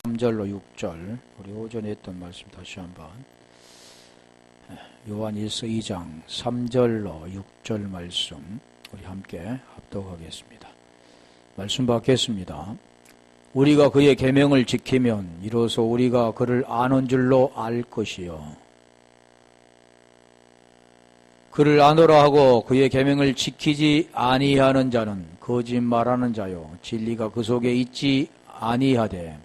3절로 6절, 우리 오전에 했던 말씀 다시 한번. 요한 1서 2장 3절로 6절 말씀 우리 함께 합독하겠습니다. 말씀 받겠습니다. 우리가 그의 계명을 지키면 이로써 우리가 그를 아는 줄로 알 것이요, 그를 아노라 하고 그의 계명을 지키지 아니하는 자는 거짓말하는 자요 진리가 그 속에 있지 아니하되,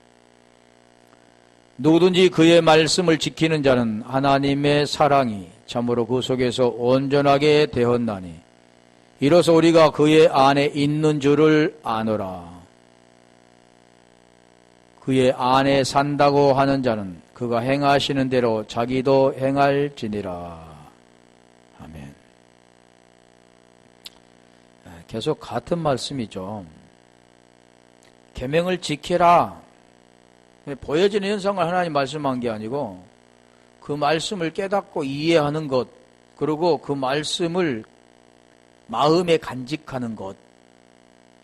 누구든지 그의 말씀을 지키는 자는 하나님의 사랑이 참으로 그 속에서 온전하게 되었나니 이로써 우리가 그의 안에 있는 줄을 아노라. 그의 안에 산다고 하는 자는 그가 행하시는 대로 자기도 행할지니라. 아멘. 계속 같은 말씀이죠. 계명을 지키라. 보여지는 현상을 하나님 말씀한 게 아니고 그 말씀을 깨닫고 이해하는 것, 그리고 그 말씀을 마음에 간직하는 것.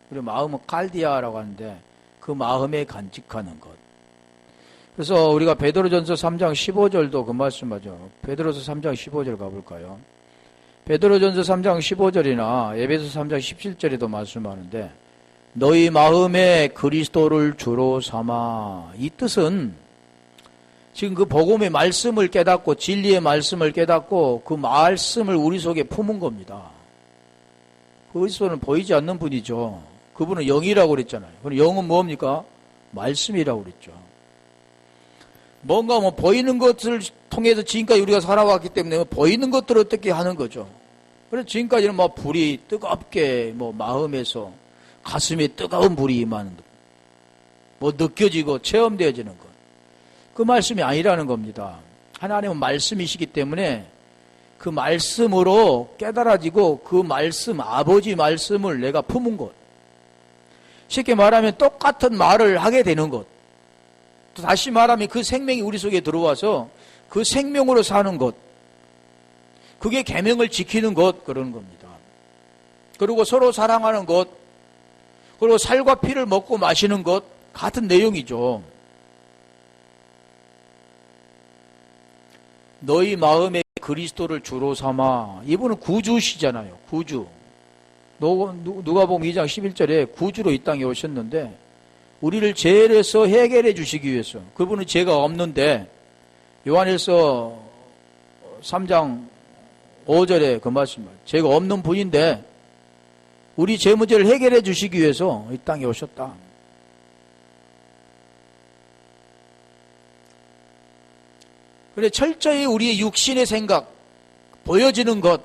그리고 마음은 칼디아라고 하는데 그 마음에 간직하는 것. 그래서 우리가 베드로전서 3장 15절도 그 말씀하죠. 베드로서 3장 15절 가볼까요? 베드로전서 3장 15절이나 에베소 3장 17절에도 말씀하는데, 너희 마음에 그리스도를 주로 삼아. 이 뜻은 지금 그 복음의 말씀을 깨닫고 진리의 말씀을 깨닫고 그 말씀을 우리 속에 품은 겁니다. 그리스도는 보이지 않는 분이죠. 그분은 영이라고 그랬잖아요. 그럼 영은 뭡니까? 말씀이라고 그랬죠. 뭔가 보이는 것을 통해서 지금까지 우리가 살아왔기 때문에 보이는 것들을 어떻게 하는 거죠. 그래서 지금까지는 불이 뜨겁게 마음에서 가슴에 뜨거운 불이 임하는 것, 느껴지고 체험되어지는 것, 그 말씀이 아니라는 겁니다. 하나님은 말씀이시기 때문에 그 말씀으로 깨달아지고 그 말씀, 아버지 말씀을 내가 품은 것, 쉽게 말하면 똑같은 말을 하게 되는 것, 또 다시 말하면 그 생명이 우리 속에 들어와서 그 생명으로 사는 것, 그게 계명을 지키는 것, 그러는 겁니다. 그리고 서로 사랑하는 것, 그리고 살과 피를 먹고 마시는 것, 같은 내용이죠. 너희 마음에 그리스도를 주로 삼아. 이분은 구주시잖아요. 구주. 누가복음 2장 11절에 구주로 이 땅에 오셨는데 우리를 죄에서 해결해 주시기 위해서. 그분은 죄가 없는데 요한일서 3장 5절에 그 말씀, 죄가 없는 분인데 우리 죄 문제를 해결해 주시기 위해서 이 땅에 오셨다. 그래, 철저히 우리의 육신의 생각, 보여지는 것,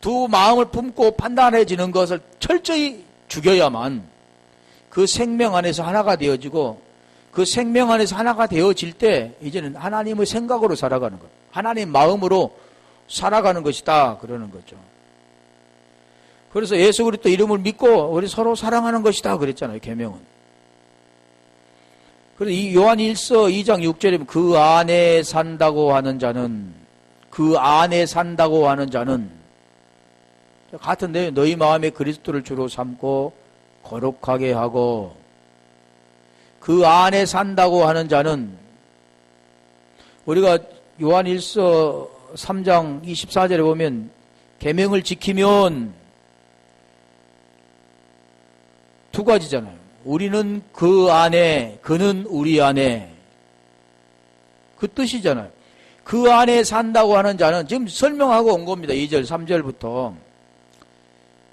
두 마음을 품고 판단해지는 것을 철저히 죽여야만 그 생명 안에서 하나가 되어지고, 그 생명 안에서 하나가 되어질 때 이제는 하나님의 생각으로 살아가는 것, 하나님 마음으로 살아가는 것이다, 그러는 거죠. 그래서 예수 그리스도 이름을 믿고 우리 서로 사랑하는 것이다 그랬잖아요, 계명은. 그래서 이 요한 1서 2장 6절에 그 안에 산다고 하는 자는, 그 안에 산다고 하는 자는, 같은 내용, 너희 마음에 그리스도를 주로 삼고 거룩하게 하고, 그 안에 산다고 하는 자는, 우리가 요한 1서 3장 24절에 보면 계명을 지키면 두 가지잖아요. 우리는 그 안에, 그는 우리 안에, 그 뜻이잖아요. 그 안에 산다고 하는 자는 지금 설명하고 온 겁니다. 2절 3절부터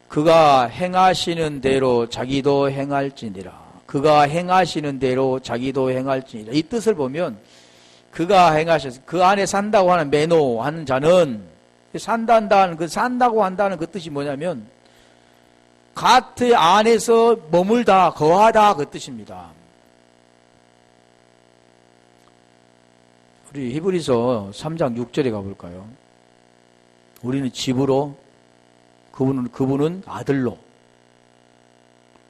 그가 행하시는 대로 자기도 행할지니라. 그가 행하시는 대로 자기도 행할지니라. 이 뜻을 보면 그가 행하셔서 그 안에 산다고 하는 메노 하는 자는, 산다는 그 산다고 한다는 그 뜻이 뭐냐면 가트 안에서 머물다, 거하다, 그 뜻입니다. 우리 히브리서 3장 6절에 가볼까요? 우리는 집으로, 그분은 아들로,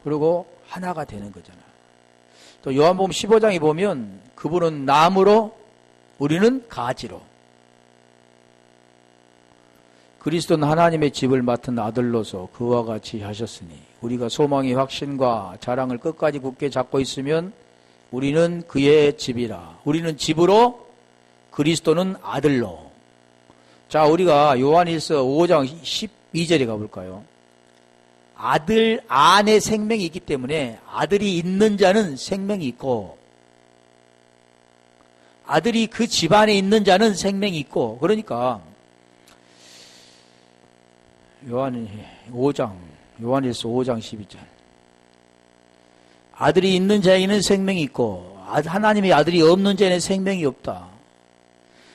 그리고 하나가 되는 거잖아요. 또 요한복음 15장에 보면 그분은 나무로, 우리는 가지로. 그리스도는 하나님의 집을 맡은 아들로서 그와 같이 하셨으니 우리가 소망의 확신과 자랑을 끝까지 굳게 잡고 있으면 우리는 그의 집이라. 우리는 집으로, 그리스도는 아들로. 자, 우리가 요한일서 5장 12절에 가볼까요? 아들 안에 생명이 있기 때문에 아들이 있는 자는 생명이 있고, 아들이 그 집안에 있는 자는 생명이 있고, 그러니까 요한일서 5장 12절. 아들이 있는 자에게는 생명이 있고 하나님의 아들이 없는 자에는 생명이 없다.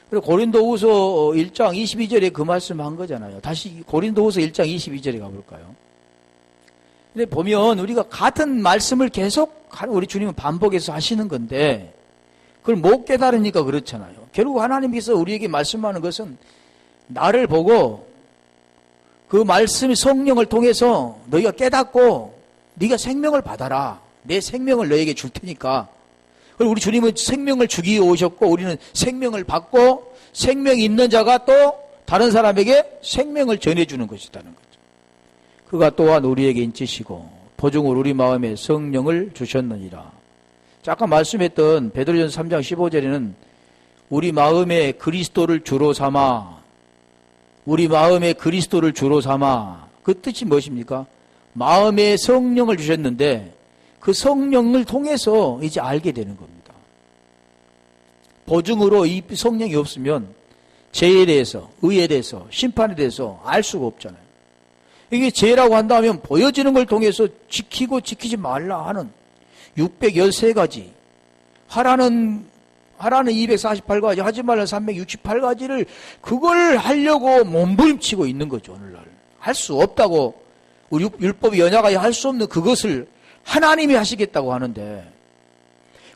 그리고 고린도후서 1장 22절에 그 말씀 한 거잖아요. 다시 고린도후서 1장 22절에 가볼까요? 근데 보면 우리가 같은 말씀을 계속 우리 주님은 반복해서 하시는 건데 그걸 못 깨달으니까 그렇잖아요. 결국 하나님께서 우리에게 말씀하는 것은 나를 보고 그 말씀이 성령을 통해서 너희가 깨닫고 네가 생명을 받아라. 내 생명을 너에게 줄 테니까. 그리고 우리 주님은 생명을 주기 위해 오셨고 우리는 생명을 받고 생명이 있는 자가 또 다른 사람에게 생명을 전해주는 것이라는 거죠. 그가 또한 우리에게 인치시고 보증으로 우리 마음에 성령을 주셨느니라. 자, 아까 말씀했던 베드로전서 3장 15절에는 우리 마음에 그리스도를 주로 삼아, 우리 마음에 그리스도를 주로 삼아, 그 뜻이 무엇입니까? 마음에 성령을 주셨는데 그 성령을 통해서 이제 알게 되는 겁니다. 보증으로 이 성령이 없으면 죄에 대해서, 의에 대해서, 심판에 대해서 알 수가 없잖아요. 이게 죄라고 한다면 보여지는 걸 통해서 지키고 지키지 말라 하는 613가지, 하라는 248가지, 하지 말라는 368가지를 그걸 하려고 몸부림치고 있는 거죠, 오늘날. 할 수 없다고, 우리 율법이 연약하여 할 수 없는 그것을 하나님이 하시겠다고 하는데,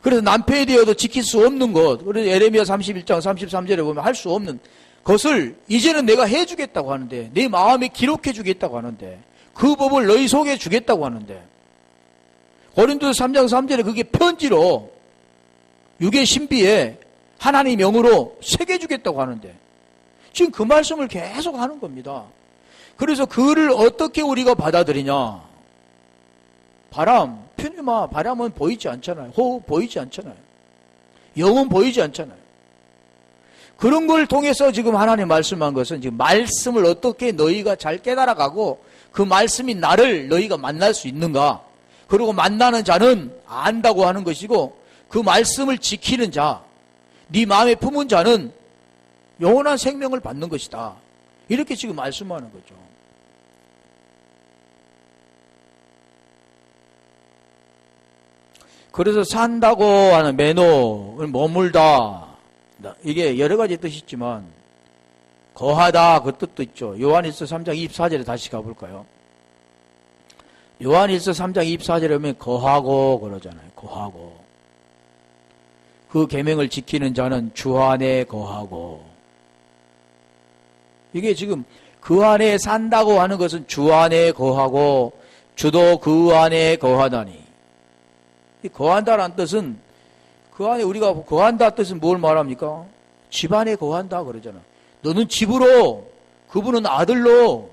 그래서 남편에 대해도 지킬 수 없는 것, 그래서 에레미야 31장 33절에 보면 할 수 없는 것을 이제는 내가 해주겠다고 하는데, 내 마음에 기록해 주겠다고 하는데, 그 법을 너희 속에 주겠다고 하는데, 고린도서 3장 3절에 그게 편지로 육의 신비에 하나님 명으로 새겨주겠다고 하는데 지금 그 말씀을 계속 하는 겁니다. 그래서 그를 어떻게 우리가 받아들이냐? 바람, 푸니마, 바람은 보이지 않잖아요. 호흡 보이지 않잖아요. 영은 보이지 않잖아요. 그런 걸 통해서 지금 하나님 말씀한 것은 지금 말씀을 어떻게 너희가 잘 깨달아가고 그 말씀이 나를 너희가 만날 수 있는가? 그리고 만나는 자는 안다고 하는 것이고 그 말씀을 지키는 자, 네 마음에 품은 자는 영원한 생명을 받는 것이다. 이렇게 지금 말씀하는 거죠. 그래서 산다고 하는 매노, 머물다, 이게 여러 가지 뜻이 있지만 거하다 그 뜻도 있죠. 요한일서 3장 24절에 다시 가볼까요? 요한일서 3장 24절에 보면 거하고 그러잖아요. 거하고. 그 계명을 지키는 자는 주 안에 거하고. 이게 지금 그 안에 산다고 하는 것은 주 안에 거하고 주도 그 안에 거하다니. 이 거한다라는 뜻은 그 안에 우리가 거한다 뜻은 뭘 말합니까? 집 안에 거한다 그러잖아. 너는 집으로, 그분은 아들로.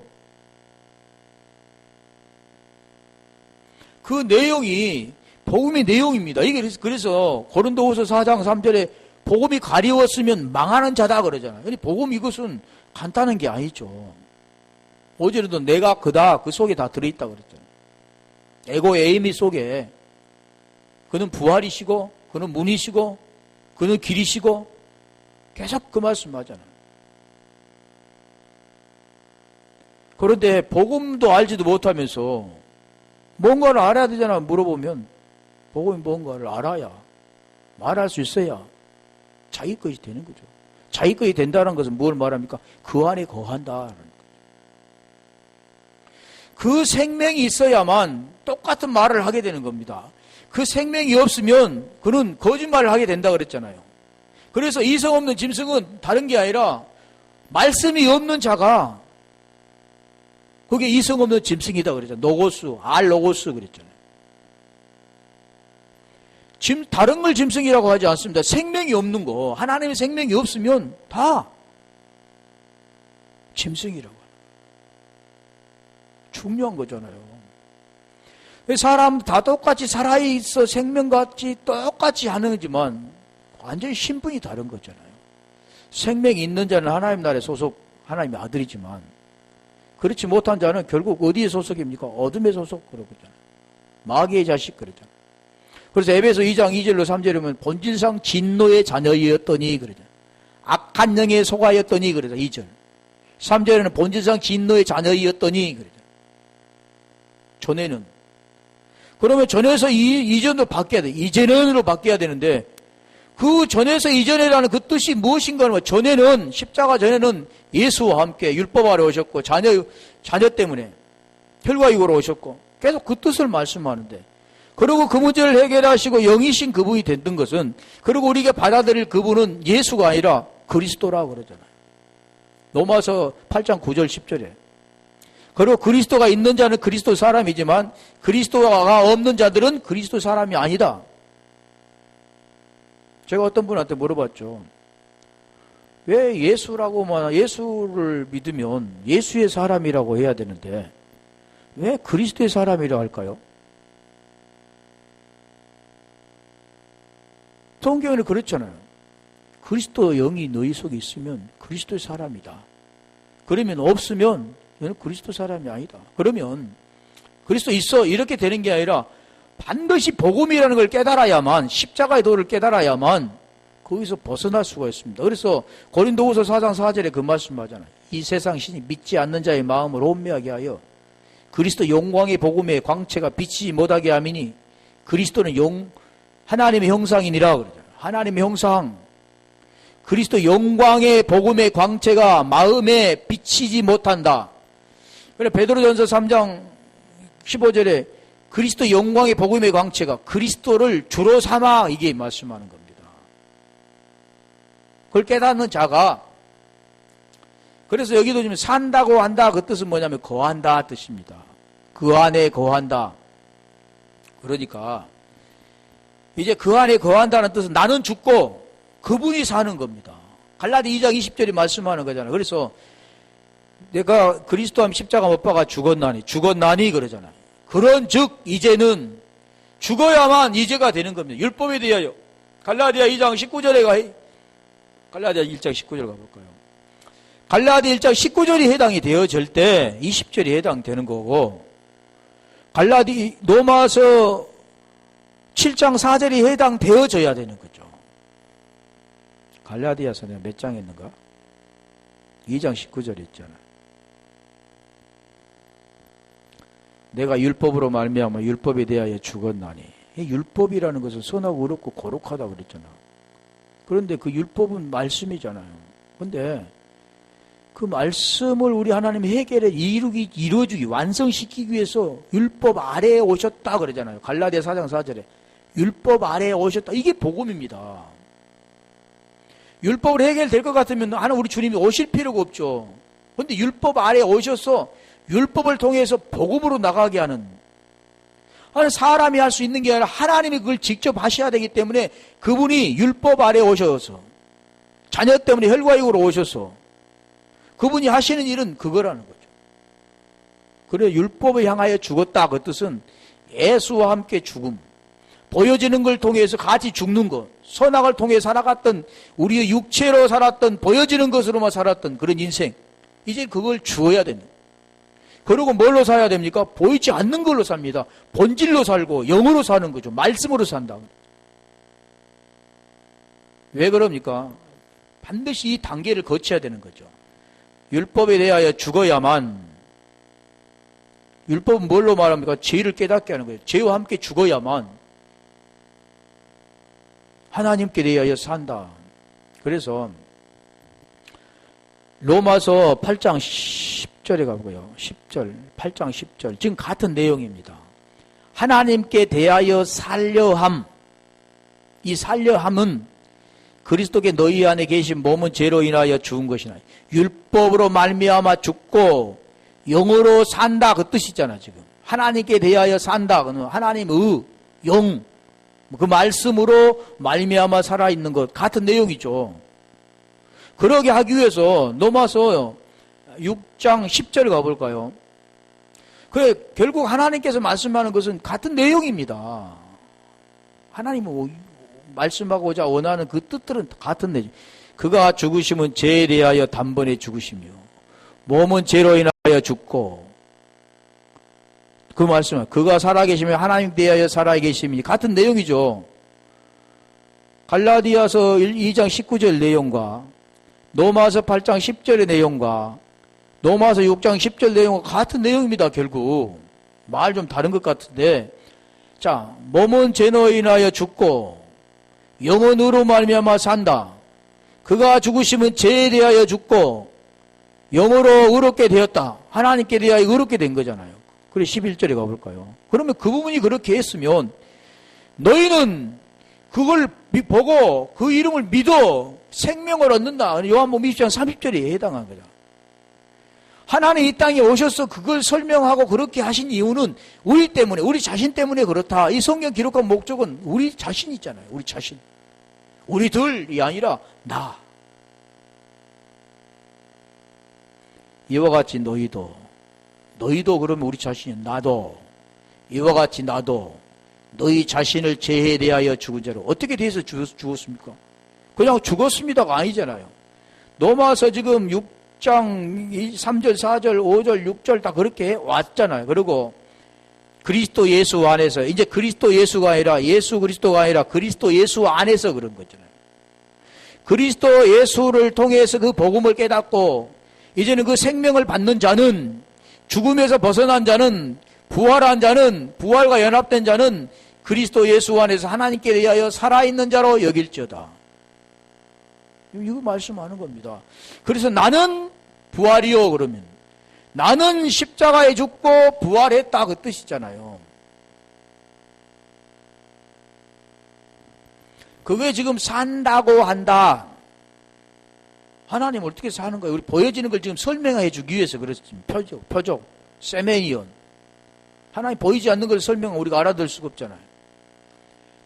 그 내용이 복음의 내용입니다. 이게 그래서 고린도후서 4장 3절에 복음이 가리웠으면 망하는 자다 그러잖아요. 복음 이것은 간단한 게 아니죠. 어제도 내가 그다 그 속에 다 들어있다 그랬잖아요. 에고 에이미 속에 그는 부활이시고 그는 문이시고 그는 길이시고 계속 그 말씀하잖아요. 그런데 복음도 알지도 못하면서 뭔가를 알아야 되잖아. 물어보면 복음이 뭔가를 알아야 말할 수 있어야 자기 것이 되는 거죠. 자기 것이 된다는 것은 뭘 말합니까? 그 안에 거한다는 거죠. 그 생명이 있어야만 똑같은 말을 하게 되는 겁니다. 그 생명이 없으면 그는 거짓말을 하게 된다 그랬잖아요. 그래서 이성 없는 짐승은 다른 게 아니라 말씀이 없는 자가 그게 이성 없는 짐승이다 그랬잖아요. 노고스, 알로고스 그랬잖아요. 다른 걸 짐승이라고 하지 않습니다. 생명이 없는 거, 하나님의 생명이 없으면 다 짐승이라고. 중요한 거잖아요. 사람 다 똑같이 살아있어 생명같이 똑같이 하는 거지만 완전히 신분이 다른 거잖아요. 생명이 있는 자는 하나님 나라에 소속 하나님의 아들이지만 그렇지 못한 자는 결국 어디에 소속입니까? 어둠에 소속 그러잖아요. 마귀의 자식 그러잖아요. 그래서 에베소 2장 2절로 3절에 보면 본질상 진노의 자녀이었더니 그러잖아요. 악한 영에 속하였더니 그러죠. 2절. 3절에는 본질상 진노의 자녀이었더니 그러죠. 전에는. 그러면 전에서 이전으로 바뀌어야 돼. 이전으로 바뀌어야 되는데 그 전에서 이전이라는 그 뜻이 무엇인가 하면 전에는 십자가 전에는 예수와 함께 율법 아래 오셨고 자녀 때문에 혈과육으로 오셨고 계속 그 뜻을 말씀하는데 그리고 그 문제를 해결하시고 영이신 그분이 됐던 것은 그리고 우리가 받아들일 그분은 예수가 아니라 그리스도라고 그러잖아요. 로마서 8장 9절 10절에 그리고 그리스도가 있는 자는 그리스도 사람이지만 그리스도가 없는 자들은 그리스도 사람이 아니다. 제가 어떤 분한테 물어봤죠. 왜 예수를 믿으면 예수의 사람이라고 해야 되는데 왜 그리스도의 사람이라고 할까요? 성경에는 그렇잖아요. 그리스도 영이 너희 속에 있으면 그리스도의 사람이다. 그러면 없으면 너는 그리스도 사람이 아니다. 그러면 그리스도 있어 이렇게 되는 게 아니라 반드시 복음이라는 걸 깨달아야만 십자가의 도를 깨달아야만 거기서 벗어날 수가 있습니다. 그래서 고린도후서 4장 4절에 그 말씀하잖아요. 이 세상 신이 믿지 않는 자의 마음을 혼미하게 하여 그리스도 영광의 복음의 광채가 비치지 못하게 함이니 그리스도는 하나님의 형상이니라 그러잖아요. 하나님의 형상. 그리스도 영광의 복음의 광채가 마음에 비치지 못한다. 그래 베드로전서 3장 15절에 그리스도 영광의 복음의 광채가 그리스도를 주로 삼아 이게 말씀하는 겁니다. 그걸 깨닫는 자가 그래서 여기도 지금 산다고 한다 그 뜻은 뭐냐면 거한다 뜻입니다. 그 안에 거한다. 그러니까 이제 그 안에 거한다는 뜻은 나는 죽고 그분이 사는 겁니다. 갈라디 2장 20절이 말씀하는 거잖아요. 그래서 내가 그리스도 함 십자가 못 박아 죽었나니 그러잖아요. 그런 즉 이제는 죽어야만 이제가 되는 겁니다. 율법에 대하여 갈라디아 2장 19절에 갈라디아 1장 19절 가볼까요? 갈라디아 1장 19절이 해당이 되어질 때 20절이 해당되는 거고 로마서 7장 4절이 해당되어져야 되는 거죠. 갈라디아서 내가 몇 장 했는가? 2장 19절이 있잖아요. 내가 율법으로 말미암아 율법에 대하여 죽었나니 율법이라는 것은 선하고 어렵고 거룩하다 그랬잖아. 그런데 그 율법은 말씀이잖아요. 그런데 그 말씀을 우리 하나님이 이루어주기 완성시키기 위해서 율법 아래에 오셨다 그러잖아요. 갈라디아 4장 4절에 율법 아래에 오셨다. 이게 복음입니다. 율법으로 해결될 것 같으면 하나 우리 주님이 오실 필요가 없죠. 그런데 율법 아래에 오셔서 율법을 통해서 복음으로 나가게 하는 사람이 할 수 있는 게 아니라 하나님이 그걸 직접 하셔야 되기 때문에 그분이 율법 아래에 오셔서 자녀 때문에 혈과육으로 오셔서 그분이 하시는 일은 그거라는 거죠. 그래 율법을 향하여 죽었다 그 뜻은 예수와 함께 죽음 보여지는 걸 통해서 같이 죽는 것 선악을 통해 살아갔던 우리의 육체로 살았던 보여지는 것으로만 살았던 그런 인생 이제 그걸 주어야 됩니다. 그리고 뭘로 살아야 됩니까? 보이지 않는 걸로 삽니다. 본질로 살고 영으로 사는 거죠. 말씀으로 산다. 왜 그럽니까? 반드시 이 단계를 거쳐야 되는 거죠. 율법에 대하여 죽어야만 율법은 뭘로 말합니까? 죄를 깨닫게 하는 거예요. 죄와 함께 죽어야만 하나님께 대하여 산다. 그래서 로마서 8장 10절에 가보고요. 10절, 8장 10절. 지금 같은 내용입니다. 하나님께 대하여 살려함. 이 살려함은 그리스도께 너희 안에 계신 몸은 죄로 인하여 죽은 것이나 율법으로 말미암아 죽고 영으로 산다 그 뜻이잖아 지금. 하나님께 대하여 산다. 그는 하나님의 영, 그 말씀으로 말미암아 살아있는 것 같은 내용이죠. 그러게 하기 위해서 로마서 6장 10절 가볼까요? 그래, 결국 하나님께서 말씀하는 것은 같은 내용입니다. 하나님은 말씀하고자 원하는 그 뜻들은 같은 내용. 그가 죽으심은 죄에 대하여 단번에 죽으시며 몸은 죄로 인하여 죽고, 그 말씀은 그가 살아계시며 하나님 대하여 살아계심이 같은 내용이죠. 갈라디아서 2장 19절 내용과 로마서 8장 10절의 내용과 로마서 6장 10절 내용과 같은 내용입니다. 결국 말 좀 다른 것 같은데, 자, 몸은 죄로 인하여 죽고 영혼으로 말미암아 산다. 그가 죽으시면 죄에 대하여 죽고 영으로 의롭게 되었다. 하나님께 대하여 의롭게 된 거잖아요. 그래 11절에 가볼까요? 그러면 그 부분이 그렇게 했으면 너희는 그걸 보고 그 이름을 믿어 생명을 얻는다. 요한복음 20장 30절에 해당한 거죠. 하나님 이 땅에 오셔서 그걸 설명하고 그렇게 하신 이유는 우리 때문에, 우리 자신 때문에 그렇다. 이 성경 기록한 목적은 우리 자신 있잖아요. 우리 자신. 우리들이 아니라 나. 이와 같이 너희도 그러면 우리 자신이, 나도 이와 같이 나도 너희 자신을 죄에 대하여 죽은 자로 어떻게 돼서 죽었습니까? 그냥 죽었습니다가 아니잖아요. 로마서 지금 6장 3절 4절 5절 6절 다 그렇게 왔잖아요. 그리고 그리스도 예수 안에서, 이제 그리스도 예수가 아니라 예수 그리스도가 아니라 그리스도 예수 안에서 그런 거잖아요. 그리스도 예수를 통해서 그 복음을 깨닫고 이제는 그 생명을 받는 자는, 죽음에서 벗어난 자는, 부활한 자는, 부활과 연합된 자는 그리스도 예수 안에서 하나님께 대하여 살아있는 자로 여길지어다. 이거 말씀하는 겁니다. 그래서 나는 부활이요 그러면 나는 십자가에 죽고 부활했다 그 뜻이잖아요. 그게 지금 산다고 한다. 하나님 어떻게 사는 거예요? 우리 보여지는 걸 지금 설명해 주기 위해서 그렇습니다. 표적, 세메니온. 하나님 보이지 않는 걸 설명은 우리가 알아들 수가 없잖아요.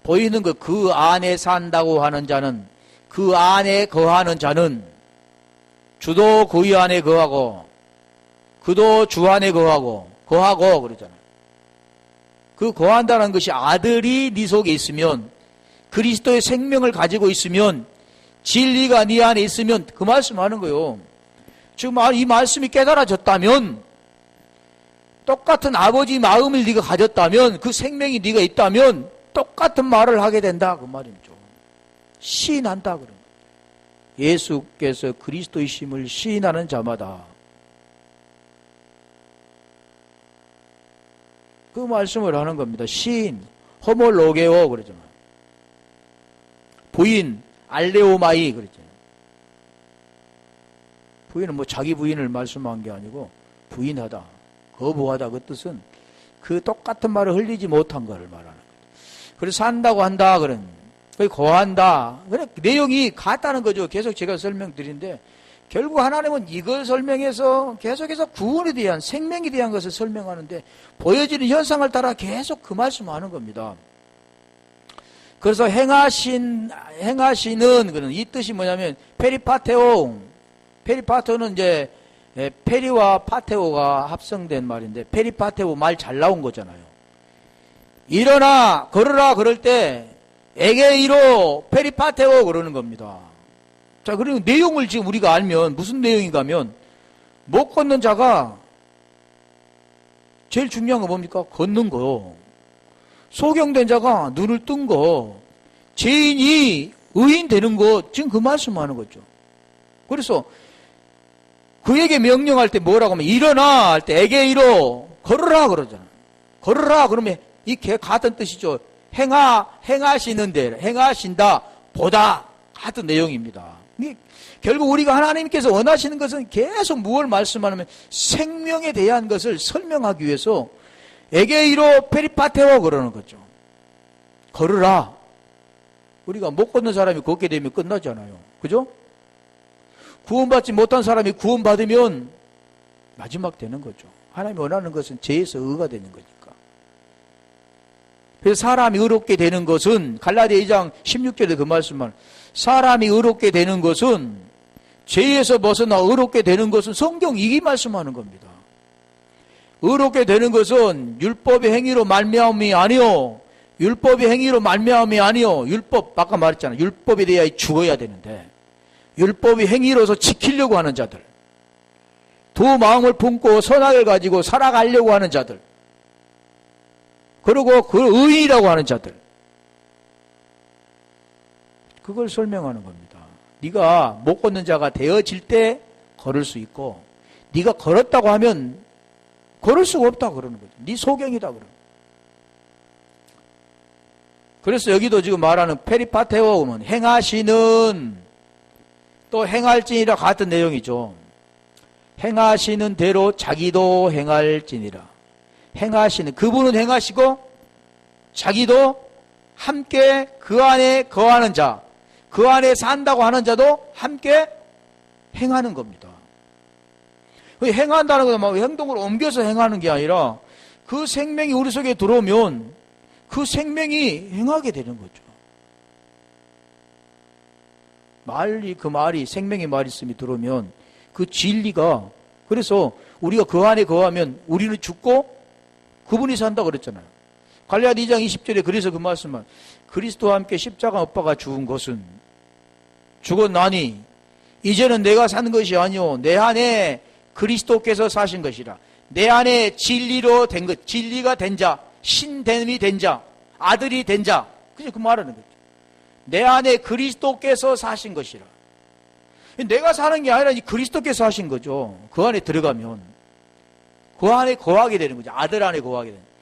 보이는 것, 그 안에 산다고 하는 자는, 그 안에 거하는 자는, 주도 그의 안에 거하고 그도 주 안에 거하고 그러잖아요. 그 거한다는 것이 아들이 네 속에 있으면, 그리스도의 생명을 가지고 있으면, 진리가 네 안에 있으면, 그 말씀하는 거예요. 지금 이 말씀이 깨달아졌다면, 똑같은 아버지 마음을 네가 가졌다면, 그 생명이 네가 있다면 똑같은 말을 하게 된다 그 말이죠. 시인한다 그런 거예요. 예수께서 그리스도이심을 시인하는 자마다 그 말씀을 하는 겁니다. 시인, 호몰로게오 그러잖아요. 부인, 알레오마이 그러잖아요. 부인은 뭐 자기 부인을 말씀한 게 아니고 부인하다, 거부하다 그 뜻은 그 똑같은 말을 흘리지 못한 것을 말하는 거예요. 그래서 산다고 한다 그런, 거한다. 그래 내용이 같다는 거죠. 계속 제가 설명드리는데 결국 하나님은 이걸 설명해서 계속해서 구원에 대한, 생명에 대한 것을 설명하는데 보여지는 현상을 따라 계속 그 말씀하는 겁니다. 그래서 행하시는 그런 이 뜻이 뭐냐면 페리파테오는 이제 페리와 파테오가 합성된 말인데 페리파테오 말 잘 나온 거잖아요. 일어나 걸으라 그럴 때 에게이로 페리파테오 그러는 겁니다. 자, 그리고 내용을 지금 우리가 알면 무슨 내용인가 하면 못 걷는 자가 제일 중요한 거 뭡니까? 걷는 거. 소경된 자가 눈을 뜬 거. 죄인이 의인 되는 거. 지금 그 말씀하는 거죠. 그래서 그에게 명령할 때 뭐라고 하면 일어나 할 때 에게이로 걸으라 그러잖아요. 걸으라 그러면 이게 같은 뜻이죠. 행하시는데 행하신다 보다 같은 내용입니다. 결국 우리가 하나님께서 원하시는 것은 계속 무엇을 말씀하냐면 생명에 대한 것을 설명하기 위해서 에게이로 페리파테오 그러는 거죠. 걸으라. 우리가 못 걷는 사람이 걷게 되면 끝나잖아요. 그죠? 구원받지 못한 사람이 구원받으면 마지막 되는 거죠. 하나님이 원하는 것은 죄에서 의가 되는 거니까. 그래서 사람이 의롭게 되는 것은 갈라디아 2장 16절에 그 말씀만, 사람이 의롭게 되는 것은, 죄에서 벗어나 의롭게 되는 것은 성경 이 말씀하는 겁니다. 의롭게 되는 것은 율법의 행위로 말미암음이 아니요. 율법의 행위로 말미암음이 아니요. 율법 아까 말했잖아요. 율법에 대하여 죽어야 되는데 율법의 행위로서 지키려고 하는 자들, 두 마음을 품고 선악을 가지고 살아가려고 하는 자들, 그리고 그 의인이라고 하는 자들, 그걸 설명하는 겁니다. 네가 못 걷는 자가 되어질 때 걸을 수 있고, 네가 걸었다고 하면 걸을 수가 없다 그러는 거죠. 네 소경이다 그러는 거죠. 그래서 여기도 지금 말하는 페리파테오는 행하시는, 또 행할지니라 같은 내용이죠. 행하시는 대로 자기도 행할지니라. 행하시는, 그분은 행하시고 자기도 함께 그 안에 거하는 자, 그 안에 산다고 하는 자도 함께 행하는 겁니다. 행한다는 것은 막 행동을 옮겨서 행하는 게 아니라 그 생명이 우리 속에 들어오면 그 생명이 행하게 되는 거죠. 그 말이, 생명의 말이 있음이 들어오면 그 진리가, 그래서 우리가 그 안에 거하면 우리는 죽고 그분이 산다 그랬잖아요. 갈라디아 2장 20절에 그래서 그 말씀은 그리스도와 함께 십자가 못 박아 죽은 것은 죽었나니 이제는 내가 사는 것이 아니오 내 안에 그리스도께서 사신 것이라. 내 안에 진리로 된 것, 진리가 된 자, 신됨이 된 자, 아들이 된 자, 그죠? 그 말하는 거죠. 내 안에 그리스도께서 사신 것이라. 내가 사는 게 아니라 그리스도께서 하신 거죠. 그 안에 들어가면 그 안에 거하게 되는 거죠. 아들 안에 거하게 되는 거죠.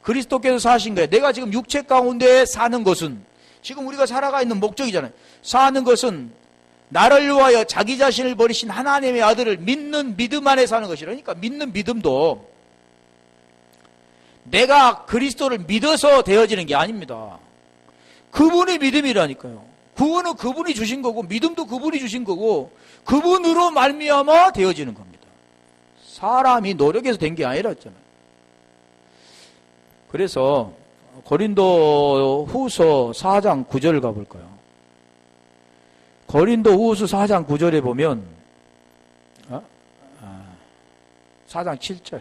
그리스도께서 사신 거예요. 내가 지금 육체 가운데 사는 것은, 지금 우리가 살아가 있는 목적이잖아요. 사는 것은 나를 위하여 자기 자신을 버리신 하나님의 아들을 믿는 믿음 안에 사는 것이라니까. 믿는 믿음도 내가 그리스도를 믿어서 되어지는 게 아닙니다. 그분의 믿음이라니까요. 구원은 그분이 주신 거고, 믿음도 그분이 주신 거고, 그분으로 말미암아 되어지는 겁니다. 사람이 노력해서 된 게 아니라 했잖아요. 그래서 고린도 후서 4장 9절 가볼까요? 고린도 후서 4장 9절에 보면 4장 7절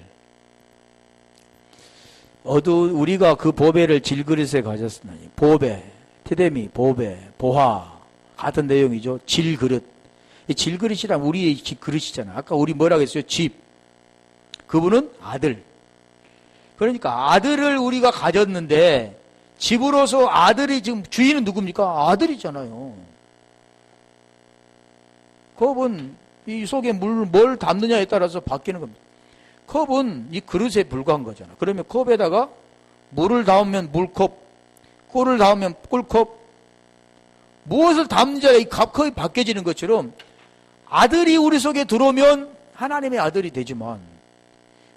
우리가 그 보배를 질그릇에 가졌으니, 보배, 티데미, 보배, 보화 같은 내용이죠. 질그릇. 이 질그릇이란 우리의 그릇이잖아요. 아까 우리 뭐라고 했어요? 집. 그분은 아들. 그러니까 아들을 우리가 가졌는데 집으로서 아들이 지금 주인은 누굽니까? 아들이잖아요. 컵은 이 속에 뭘 담느냐에 따라서 바뀌는 겁니다. 컵은 이 그릇에 불과한 거잖아. 그러면 컵에다가 물을 담으면 물컵, 꿀을 담으면 꿀컵, 무엇을 담느냐에 이 컵이 바뀌어지는 것처럼 아들이 우리 속에 들어오면 하나님의 아들이 되지만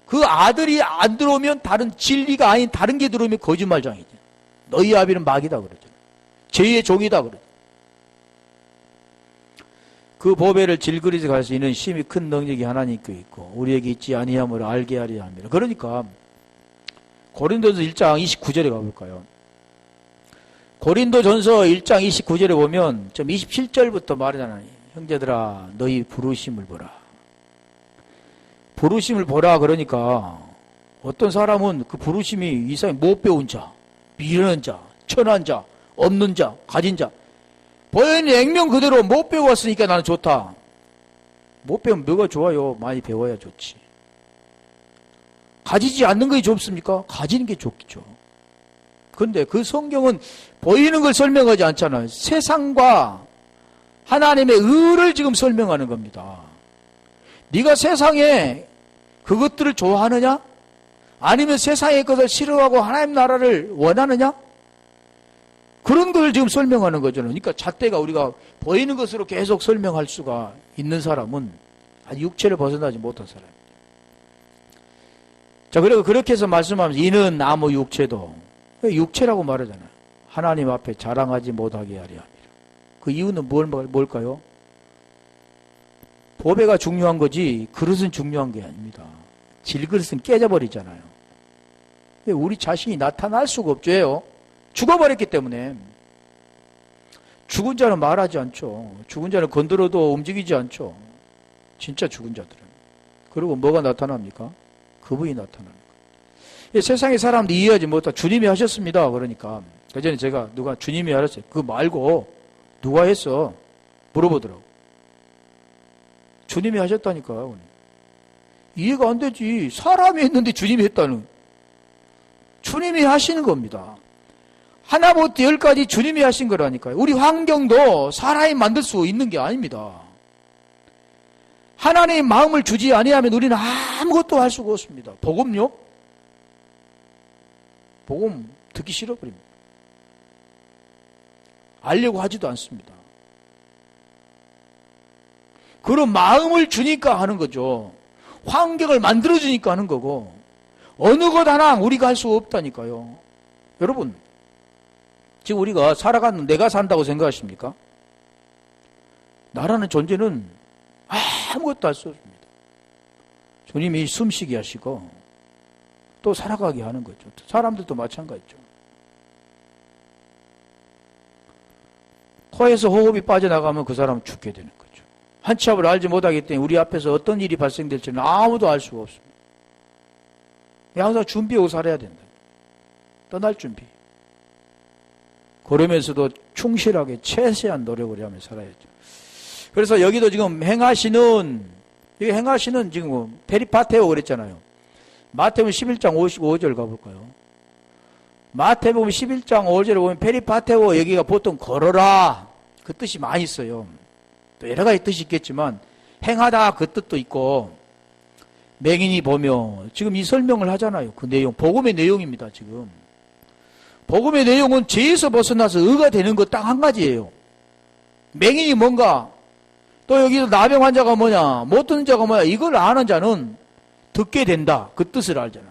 그 아들이 안 들어오면 다른 진리가 아닌 다른 게 들어오면 거짓말장이지. 너희 아비는 마귀다 그러잖아. 죄의 종이다 그러잖아. 그 보배를 질그릇에 갈 수 있는 심히 큰 능력이 하나님께 있고 우리에게 있지 아니함을 알게 하려 합니다. 그러니까 고린도전서 1장 29절에 가볼까요? 고린도전서 1장 29절에 보면 좀 27절부터 말하잖아요. 형제들아 너희 부르심을 보라. 부르심을 보라 그러니까 어떤 사람은 그 부르심이 이상히 못 배운 자, 미련한 자, 천한 자, 없는 자, 가진 자, 보현이 액면 그대로 못 배웠으니까 나는 좋다. 못 배우면 뭐가 좋아요? 많이 배워야 좋지. 가지지 않는 것이 좋습니까? 가지는 게 좋겠죠. 그런데 그 성경은 보이는 걸 설명하지 않잖아요. 세상과 하나님의 의를 지금 설명하는 겁니다. 네가 세상에 그것들을 좋아하느냐? 아니면 세상의 것을 싫어하고 하나님 나라를 원하느냐? 그런 걸 지금 설명하는 거죠. 그러니까 잣대가 우리가 보이는 것으로 계속 설명할 수가 있는 사람은 아직 육체를 벗어나지 못한 사람입니다. 자, 그리고 그렇게 해서 말씀하면서 이는 아무 육체도, 육체라고 말하잖아요. 하나님 앞에 자랑하지 못하게 하려 합니다. 그 이유는 뭘까요? 보배가 중요한 거지 그릇은 중요한 게 아닙니다. 질그릇은 깨져버리잖아요. 우리 자신이 나타날 수가 없죠. 죽어버렸기 때문에. 죽은 자는 말하지 않죠. 죽은 자는 건드려도 움직이지 않죠. 진짜 죽은 자들은. 그리고 뭐가 나타납니까? 그분이 나타나는 거예요. 세상의 사람도 이해하지 못하 주님이 하셨습니다. 그러니까 그 전에 제가 누가 주님이 하셨어요. 그거 말고 누가 했어? 물어보더라고. 주님이 하셨다니까. 이해가 안 되지. 사람이 했는데 주님이 했다는. 주님이 하시는 겁니다. 하나부터 열까지 주님이 하신 거라니까요. 우리 환경도 사람이 만들 수 있는 게 아닙니다. 하나님의 마음을 주지 아니하면 우리는 아무것도 할 수가 없습니다. 복음요? 복음 듣기 싫어버립니다. 알려고 하지도 않습니다. 그런 마음을 주니까 하는 거죠. 환경을 만들어주니까 하는 거고 어느 것 하나 우리가 할 수 없다니까요. 여러분 지금 우리가 살아가는 내가 산다고 생각하십니까? 나라는 존재는 아무것도 할 수 없습니다. 주님이 숨쉬게 하시고 또 살아가게 하는 거죠. 사람들도 마찬가지죠. 코에서 호흡이 빠져나가면 그 사람은 죽게 되는 거죠. 한치 앞을 알지 못하기 때문에 우리 앞에서 어떤 일이 발생될지는 아무도 알 수가 없습니다. 항상 준비하고 살아야 된다. 떠날 준비. 그러면서도 충실하게 최대한 노력을 하며 살아야죠. 그래서 여기도 지금 행하시는 지금 페리파테오 그랬잖아요. 마태복음 11장 55절 가볼까요? 마태복음 11장 5절에 보면 페리파테오 여기가 보통 걸어라 그 뜻이 많이 있어요. 또 여러 가지 뜻이 있겠지만 행하다 그 뜻도 있고 맹인이 보며 지금 이 설명을 하잖아요. 그 내용 복음의 내용입니다. 지금 복음의 내용은 죄에서 벗어나서 의가 되는 것 딱 한 가지예요. 맹인이 뭔가 또 여기서 나병 환자가 뭐냐 못 듣는 자가 뭐냐 이걸 아는 자는 듣게 된다 그 뜻을 알잖아.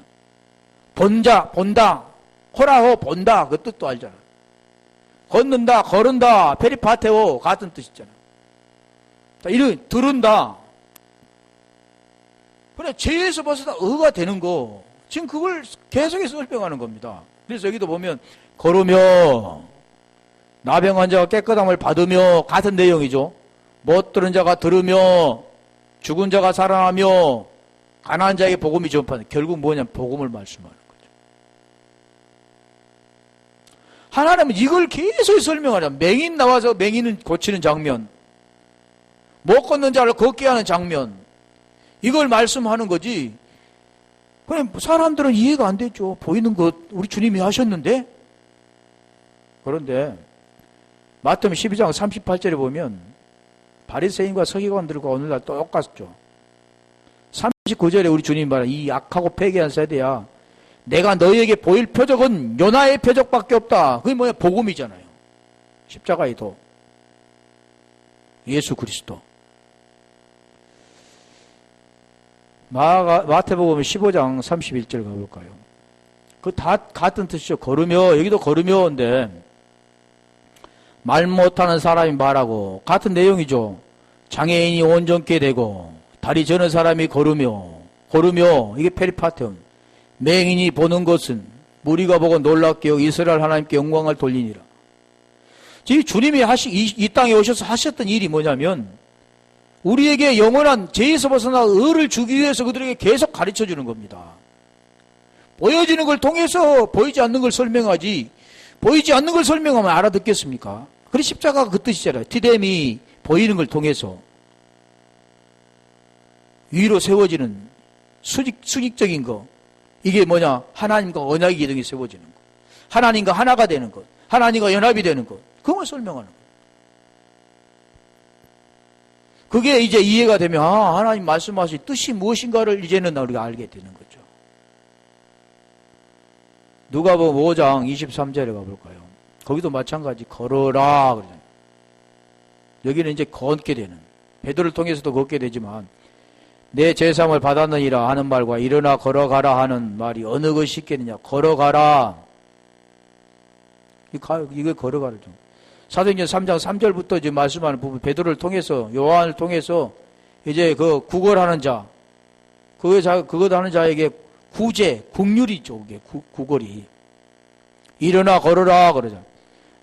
본다 호라호 본다 그 뜻도 알잖아. 걷는다 걸은다 페리파테오 같은 뜻이잖아. 이런 들은다. 그래 죄에서 벗어나 의가 되는 거 지금 그걸 계속해서 설명하는 겁니다. 그래서 여기도 보면 걸으며 나병 환자가 깨끗함을 받으며 같은 내용이죠. 못 들은 자가 들으며 죽은 자가 살아나며 가난한 자에게 복음이 전파하는 결국 뭐냐면 복음을 말씀하는 거죠. 하나님은 이걸 계속 설명하자. 맹인 나와서 맹인은 고치는 장면, 못 걷는 자를 걷게 하는 장면, 이걸 말씀하는 거지. 그냥 사람들은 이해가 안 되죠. 보이는 것 우리 주님이 하셨는데. 그런데 마태복음 12장 38절에 보면 바리새인과 서기관들과 오늘날 똑같죠. 39절에 우리 주님이 말한 이 악하고 패괴한 세대야. 내가 너희에게 보일 표적은 요나의 표적밖에 없다. 그게 뭐야? 복음이잖아요. 십자가의 도. 예수 그리스도. 마태복음 15장 31절 가볼까요? 그 다 같은 뜻이죠. 걸으며, 여기도 걸으며인데, 말 못하는 사람이 말하고, 같은 내용이죠. 장애인이 온전케 되고, 다리 저는 사람이 걸으며, 이게 페리파테온. 맹인이 보는 것은, 무리가 보고 놀랍게 여겨 이스라엘 하나님께 영광을 돌리니라. 지금 주님이 이 땅에 오셔서 하셨던 일이 뭐냐면, 우리에게 영원한 죄에서 벗어나 의를 주기 위해서 그들에게 계속 가르쳐 주는 겁니다. 보여지는 걸 통해서 보이지 않는 걸 설명하지, 보이지 않는 걸 설명하면 알아듣겠습니까? 그래 십자가가 그 뜻이잖아요. 디뎀이 보이는 걸 통해서 위로 세워지는 수직적인 거, 이게 뭐냐? 하나님과 언약의 기둥이 세워지는 것, 하나님과 하나가 되는 것, 하나님과 연합이 되는 것, 그걸 설명하는 것. 그게 이제 이해가 되면 하나님 말씀하신 뜻이 무엇인가를 이제는 우리가 알게 되는 거죠. 누가복음 5장 23절에 가볼까요? 거기도 마찬가지 걸어라 그러잖아요. 여기는 이제 걷게 되는, 베드로를 통해서도 걷게 되지만 내 제사함을 받았느니라 하는 말과 일어나 걸어가라 하는 말이 어느 것이 있겠느냐. 걸어가라. 이거 걸어가라 좀. 사도행전 3장 3절부터 이제 말씀하는 부분, 베드로를 통해서, 요한을 통해서 이제 그 구걸하는 자, 그것 하는 자에게 국률이죠. 그게 구걸이. 일어나 걸어라 그러자.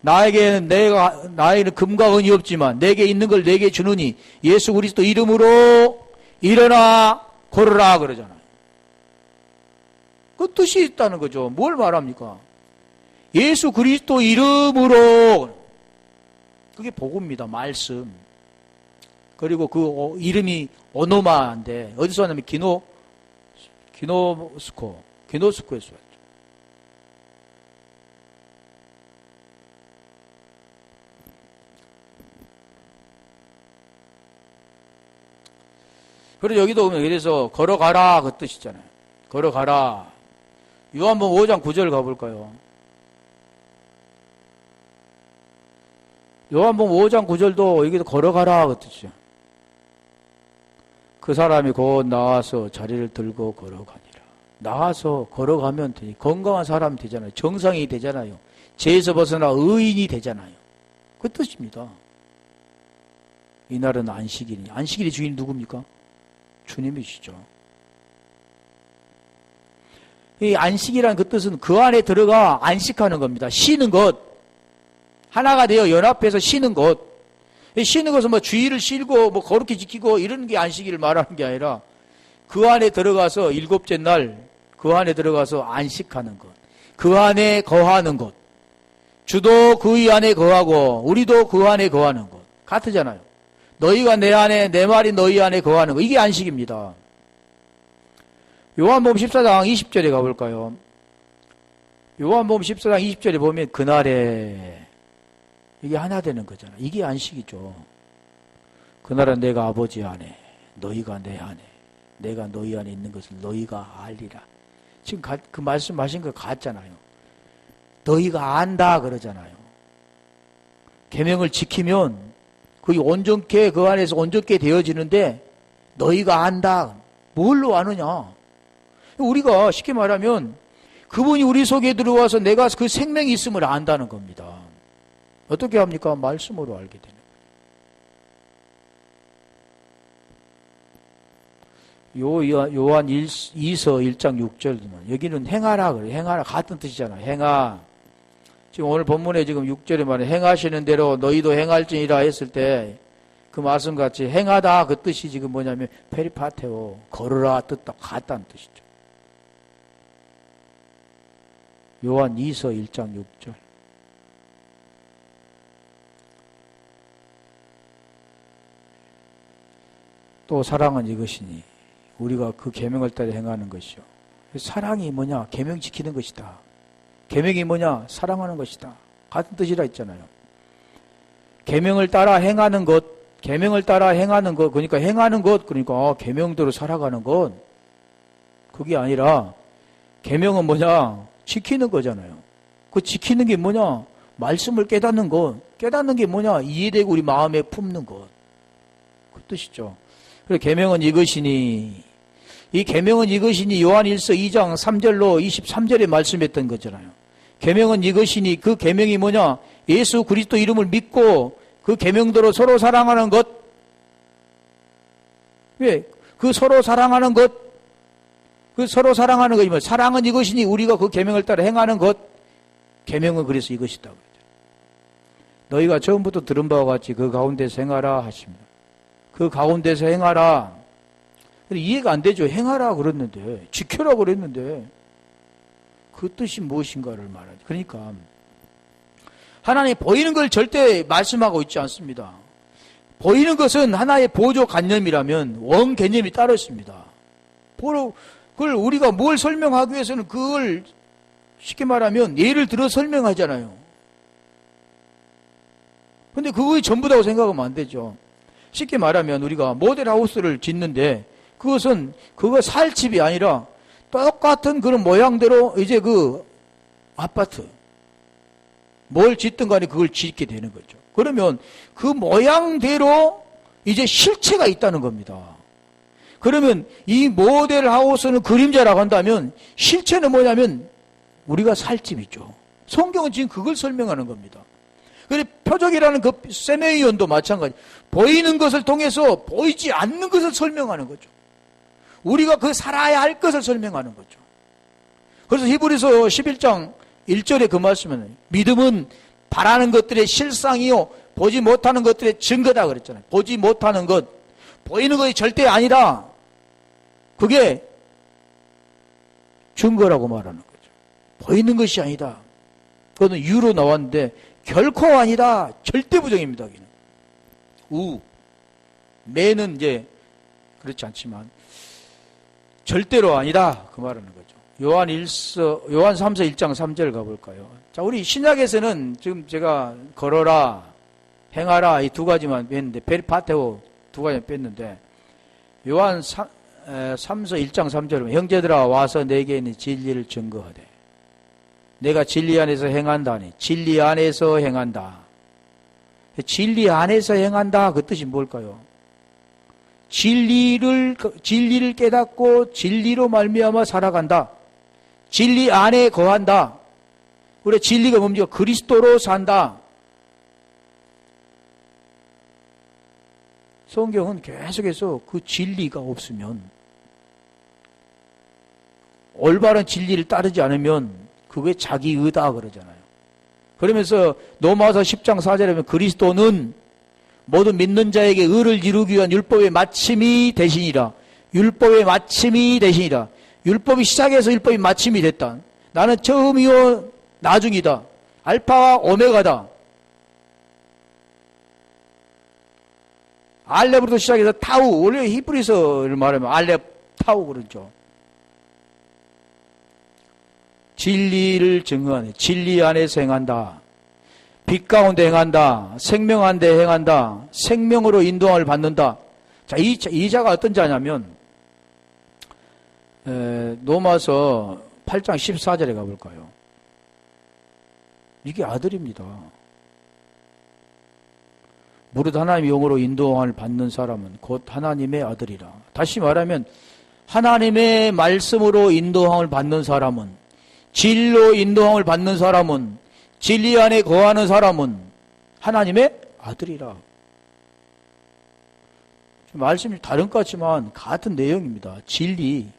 나에게는 금과 은이 없지만 내게 있는 걸 내게 주느니 예수 그리스도 이름으로 일어나 걸어라 그러잖아요. 그 뜻이 있다는 거죠. 뭘 말합니까? 예수 그리스도 이름으로. 그게 복음입니다. 말씀. 그리고 그 이름이 오노마인데 어디서 왔냐면 기노스코에서 왔죠. 그리고 여기도 보면 그래서 걸어가라 그 뜻이잖아요. 걸어가라. 요한복음 5장 9절 가볼까요? 요한복음 5장 9절도 여기도 걸어가라 그 뜻이죠. 그 사람이 곧 나와서 자리를 들고 걸어가니라. 나와서 걸어가면 되니 건강한 사람이 되잖아요. 정상이 되잖아요. 죄에서 벗어나 의인이 되잖아요. 그 뜻입니다. 이날은 안식일이. 안식일의 주인이 누굽니까? 주님이시죠. 이 안식이라는 그 뜻은 그 안에 들어가 안식하는 겁니다. 쉬는 것. 하나가 되어 연합해서 쉬는 것. 쉬는 것은 뭐 주의를 실고 뭐 거룩히 지키고 이런 게 안식일을 말하는 게 아니라 그 안에 들어가서 일곱째 날 그 안에 들어가서 안식하는 것. 그 안에 거하는 것. 주도 그 안에 거하고 우리도 그 안에 거하는 것. 같으잖아요. 너희가 내 안에 내 말이 너희 안에 거하는 것. 이게 안식입니다. 요한복음 14장 20절에 가볼까요? 요한복음 14장 20절에 보면 그날에 이게 하나 되는 거잖아요. 이게 안식이죠. 그날은 내가 아버지 안에 너희가 내 안에 내가 너희 안에 있는 것을 너희가 알리라. 지금 그 말씀하신 거 같잖아요. 너희가 안다 그러잖아요. 계명을 지키면 그게 온전케 그 안에서 온전케 되어지는데 너희가 안다. 뭘로 아느냐? 우리가 쉽게 말하면 그분이 우리 속에 들어와서 내가 그 생명이 있음을 안다는 겁니다. 어떻게 합니까? 말씀으로 알게 되는 거예요. 요한 2서 1장 6절은 여기는 행하라 그래요. 행하라 같은 뜻이잖아요. 행하. 지금 오늘 본문에 지금 6절에 말해 행하시는 대로 너희도 행할지니라 했을 때 그 말씀같이 행하다 그 뜻이 지금 뭐냐면 페리파테오 걸으라 뜻도 같다는 뜻이죠. 요한 2서 1장 6절. 또 사랑은 이것이니 우리가 그 계명을 따라 행하는 것이요. 사랑이 뭐냐? 계명 지키는 것이다. 계명이 뭐냐? 사랑하는 것이다. 같은 뜻이라 했잖아요. 계명을 따라 행하는 것, 계명을 따라 행하는 것, 그러니까 행하는 것, 그러니까 계명대로 살아가는 것. 그게 아니라 계명은 뭐냐? 지키는 거잖아요. 그 지키는 게 뭐냐? 말씀을 깨닫는 것. 깨닫는 게 뭐냐? 이해되고 우리 마음에 품는 것. 그 뜻이죠. 그리고 계명은 이것이니 이 계명은 이것이니 요한 1서 2장 3절로 23절에 말씀했던 거잖아요. 계명은 이것이니 그 계명이 뭐냐? 예수 그리스도 이름을 믿고 그 계명대로 서로 사랑하는 것. 왜? 그 서로 사랑하는 것. 그 서로 사랑하는 것이면 사랑은 이것이니 우리가 그 계명을 따라 행하는 것. 계명은 그래서 이것이다. 너희가 처음부터 들은 바와 같이 그 가운데서 행하라 하십니다. 그 가운데서 행하라. 이해가 안 되죠. 행하라 그랬는데, 지켜라 그랬는데, 그 뜻이 무엇인가를 말하죠. 그러니까, 하나님 보이는 걸 절대 말씀하고 있지 않습니다. 보이는 것은 하나의 보조 관념이라면 원 개념이 따로 있습니다. 그걸 우리가 뭘 설명하기 위해서는 그걸 쉽게 말하면 예를 들어 설명하잖아요. 근데 그거 전부다고 생각하면 안 되죠. 쉽게 말하면 우리가 모델하우스를 짓는데 그것은 그거 살 집이 아니라 똑같은 그런 모양대로 이제 그 아파트 뭘 짓든 간에 그걸 짓게 되는 거죠. 그러면 그 모양대로 이제 실체가 있다는 겁니다. 그러면 이 모델하우스는 그림자라고 한다면 실체는 뭐냐면 우리가 살 집이죠. 성경은 지금 그걸 설명하는 겁니다. 그리고 표적이라는 그 세메이온도 마찬가지. 보이는 것을 통해서 보이지 않는 것을 설명하는 거죠. 우리가 그 살아야 할 것을 설명하는 거죠. 그래서 히브리서 11장 1절에 그 말씀은 믿음은 바라는 것들의 실상이요 보지 못하는 것들의 증거다 그랬잖아요. 보지 못하는 것, 보이는 것이 절대 아니라 그게 증거라고 말하는 거죠. 보이는 것이 아니다. 그거는 유로 나왔는데 결코 아니다. 절대 부정입니다. 여기는. 우. 매는 이제 그렇지 않지만 절대로 아니다. 그 말하는 거죠. 요한 3서 1장 3절 가볼까요? 자, 우리 신약에서는 지금 제가 걸어라, 행하라 이 두 가지만 뺐는데, 베리파테오 두 가지만 뺐는데, 요한 3서 1장 3절은 형제들아 와서 내게 있는 진리를 증거하되 내가 진리 안에서 행한다니. 진리 안에서 행한다. 진리 안에서 행한다. 그 뜻이 뭘까요? 진리를 깨닫고 진리로 말미암아 살아간다. 진리 안에 거한다. 우리 진리가 뭡니까? 그리스도로 산다. 성경은 계속해서 그 진리가 없으면, 올바른 진리를 따르지 않으면 그게 자기 의다 그러잖아요. 그러면서 로마서 10장 4절에 보면 그리스도는 모든 믿는 자에게 의를 이루기 위한 율법의 마침이 되시니라. 율법의 마침이 되시니라. 율법이 시작해서 율법이 마침이 됐다. 나는 처음이요 나중이다. 알파와 오메가다. 알렙으로부터 시작해서 타우. 원래 히브리서를 말하면 알렙 타우 그러죠. 진리를 증거하네. 진리 안에서 행한다. 빛 가운데 행한다. 생명 안에 행한다. 생명으로 인도함을 받는다. 자, 이 자가 어떤 자냐면, 로마서 8장 14절에 가볼까요? 이게 아들입니다. 무릇 하나님의 영으로 인도함을 받는 사람은 곧 하나님의 아들이라. 다시 말하면 하나님의 말씀으로 인도함을 받는 사람은, 진리로 인도함을 받는 사람은, 진리 안에 거하는 사람은 하나님의 아들이라. 말씀이 다른 것 같지만 같은 내용입니다. 진리.